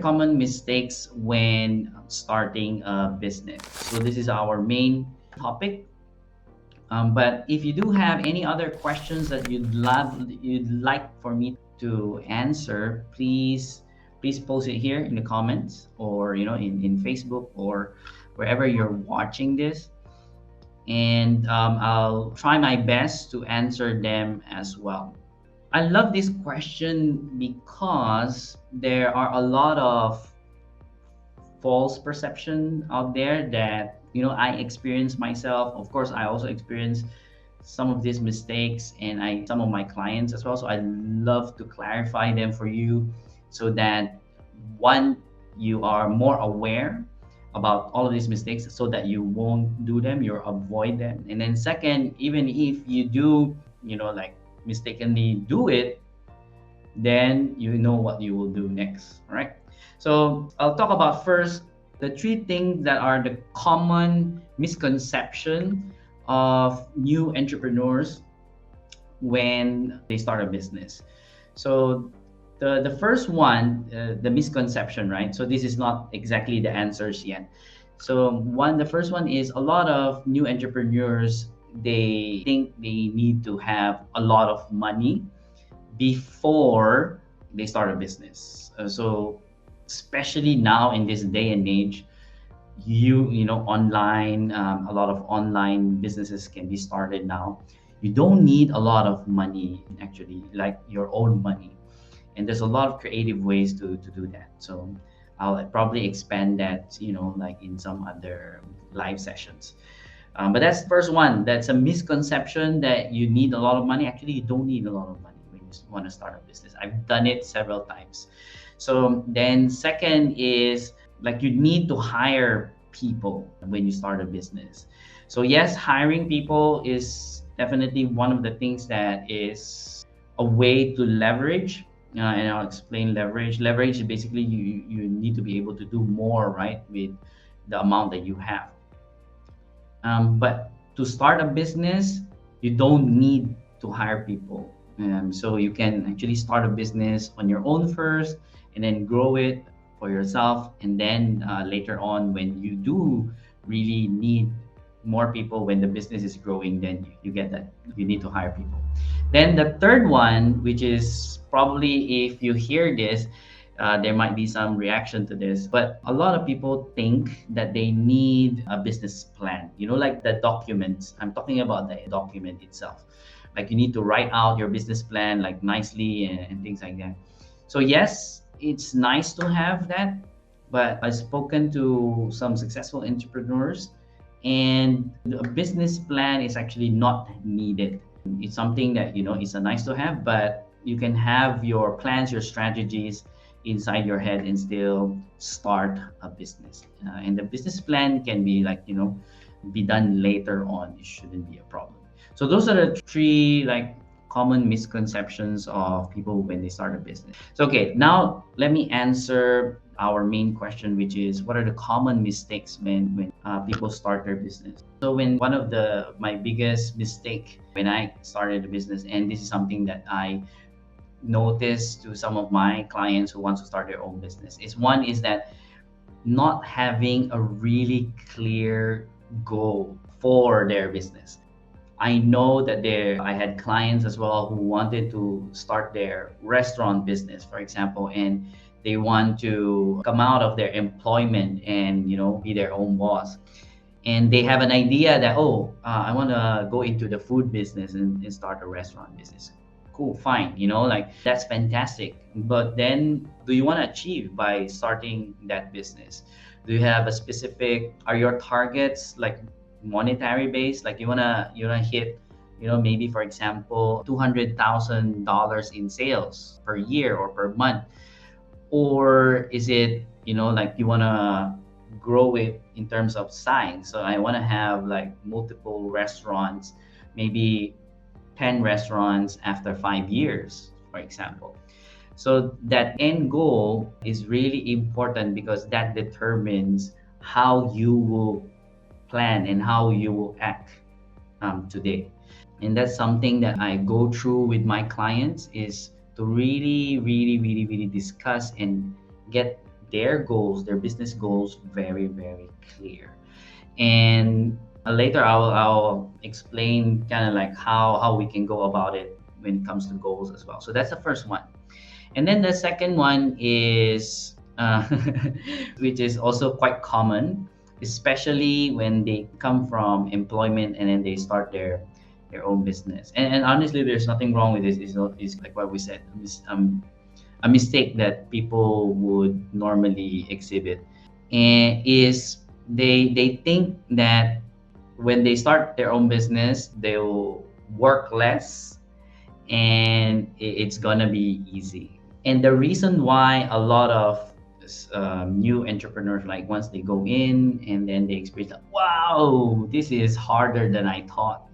common mistakes when starting a business? So this is our main topic. But if you do have any other questions that you'd like for me to answer, please post it here in the comments, or in Facebook, or wherever you're watching this, and I'll try my best to answer them as well. I love this question because there are a lot of false perception out there that I experience myself. Of course, I also experience some of these mistakes, and some of my clients as well. So I love to clarify them for you, so that one, you are more aware about all of these mistakes, so that you won't do them, you avoid them. And then second, even if you do, like mistakenly do it, then you know what you will do next. All right. So I'll talk about first the three things that are the common misconception of new entrepreneurs when they start a business. So the first one, the misconception, right? So this is not exactly the answers yet. So the first one is, a lot of new entrepreneurs, they think they need to have a lot of money before they start a business. So especially now in this day and age, online, a lot of online businesses can be started now. You don't need a lot of money, actually, like your own money. And there's a lot of creative ways to do that. So I'll probably expand that, like in some other live sessions. But that's the first one. That's a misconception that you need a lot of money. Actually, you don't need a lot of money when you want to start a business. I've done it several times. So then second is, like, you need to hire people when you start a business. So yes, hiring people is definitely one of the things that is a way to leverage. And I'll explain leverage. Leverage is basically, you need to be able to do more, right, with the amount that you have. But to start a business, you don't need to hire people. So you can actually start a business on your own first, and then grow it for yourself. And then later on, when you do really need more people, when the business is growing, then you get that you need to hire people. Then the third one, which is probably, if you hear this, there might be some reaction to this, but a lot of people think that they need a business plan, like the documents. I'm talking about the document itself. Like, you need to write out your business plan, like, nicely, and things like that. So yes, it's nice to have that, but I've spoken to some successful entrepreneurs, and a business plan is actually not needed. It's something that, it's a nice to have, but you can have your plans, your strategies inside your head, and still start a business. And the business plan can be, like, be done later on. It shouldn't be a problem. So those are the three, like, common misconceptions of people when they start a business. So okay, now let me answer our main question, which is, what are the common mistakes when people start their business? So when one of my biggest mistake when I started a business, and this is something that I noticed to some of my clients who want to start their own business, is that not having a really clear goal for their business. I know that I had clients as well who wanted to start their restaurant business, for example, and they want to come out of their employment and be their own boss. And they have an idea that, I want to go into the food business and start a restaurant business. Cool, fine, like, that's fantastic. But then, do you want to achieve by starting that business? Do you have a specific, are your targets like monetary based? Like, you wanna hit, maybe, for example, $200,000 in sales per year or per month? Or is it, like, you wanna grow it in terms of size? So I want to have, like, multiple restaurants, maybe 10 restaurants after 5 years, for example. So that end goal is really important, because that determines how you will plan and how you will act today. And that's something that I go through with my clients, is to really, really, really, really discuss and get their goals, their business goals, very, very clear. And later I'll explain kind of like how we can go about it when it comes to goals as well. So that's the first one. And then the second one is, which is also quite common, especially when they come from employment and then they start their own business. And honestly, there's nothing wrong with this. It's like what we said, a mistake that people would normally exhibit, and is they think that when they start their own business, they'll work less and it's gonna be easy. And the reason why a lot of new entrepreneurs, like once they go in and then they experience like, wow, this is harder than I thought,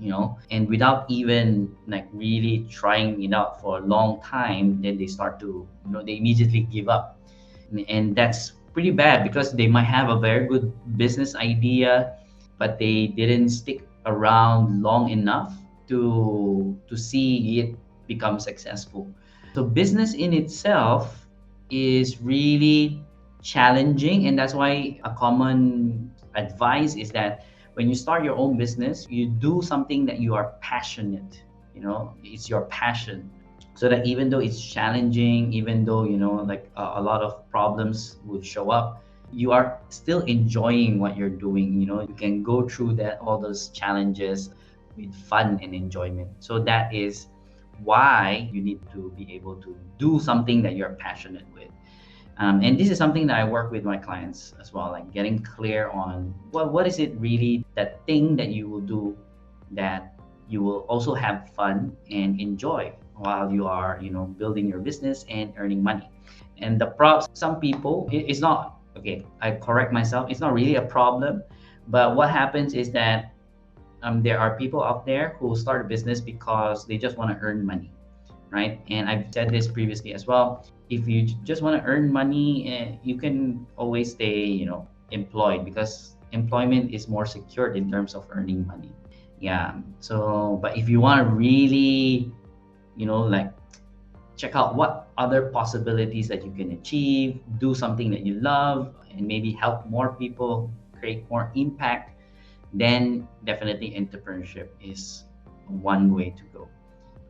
and without even like really trying it out for a long time, then they start to, they immediately give up. And that's pretty bad, because they might have a very good business idea, but they didn't stick around long enough to see it become successful. So business in itself is really challenging, and that's why a common advice is that when you start your own business, you do something that you are passionate, it's your passion, so that even though it's challenging, even though like a lot of problems would show up, you are still enjoying what you're doing. You can go through that, all those challenges, with fun and enjoyment. So that is why you need to be able to do something that you're passionate with. And this is something that I work with my clients as well, like getting clear on what is it really, that thing that you will do that you will also have fun and enjoy while you are, building your business and earning money. And the props, some people, it's not, okay, I correct myself, it's not really a problem. But what happens is that there are people out there who start a business because they just want to earn money, right? And I've said this previously as well. If you just want to earn money, you can always stay, employed, because employment is more secured in terms of earning money. Yeah. So, but if you want to really, like check out what other possibilities that you can achieve, do something that you love, and maybe help more people, create more impact, then definitely entrepreneurship is one way to go,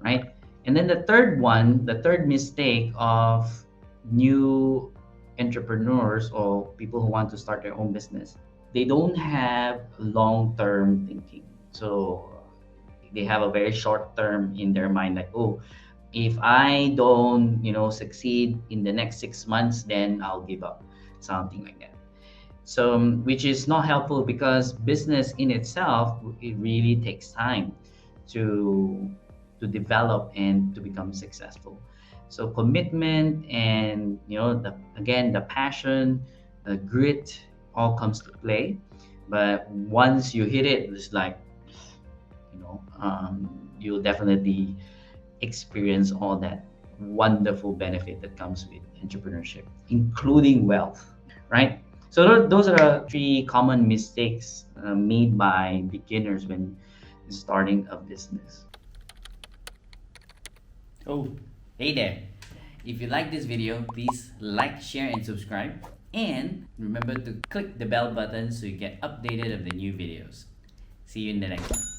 right? And then the third mistake of new entrepreneurs or people who want to start their own business, they don't have long-term thinking. So they have a very short term in their mind, like, oh, if I don't, succeed in the next 6 months, then I'll give up, something like that. So, which is not helpful, because business in itself, it really takes time to develop and to become successful. So commitment and, the passion, the grit, all comes to play. But once you hit it, it's like, you'll definitely experience all that wonderful benefit that comes with entrepreneurship, including wealth, right? So those are the three common mistakes made by beginners when starting a business. Oh, hey there. If you like this video, please like, share, and subscribe. And remember to click the bell button so you get updated of the new videos. See you in the next one.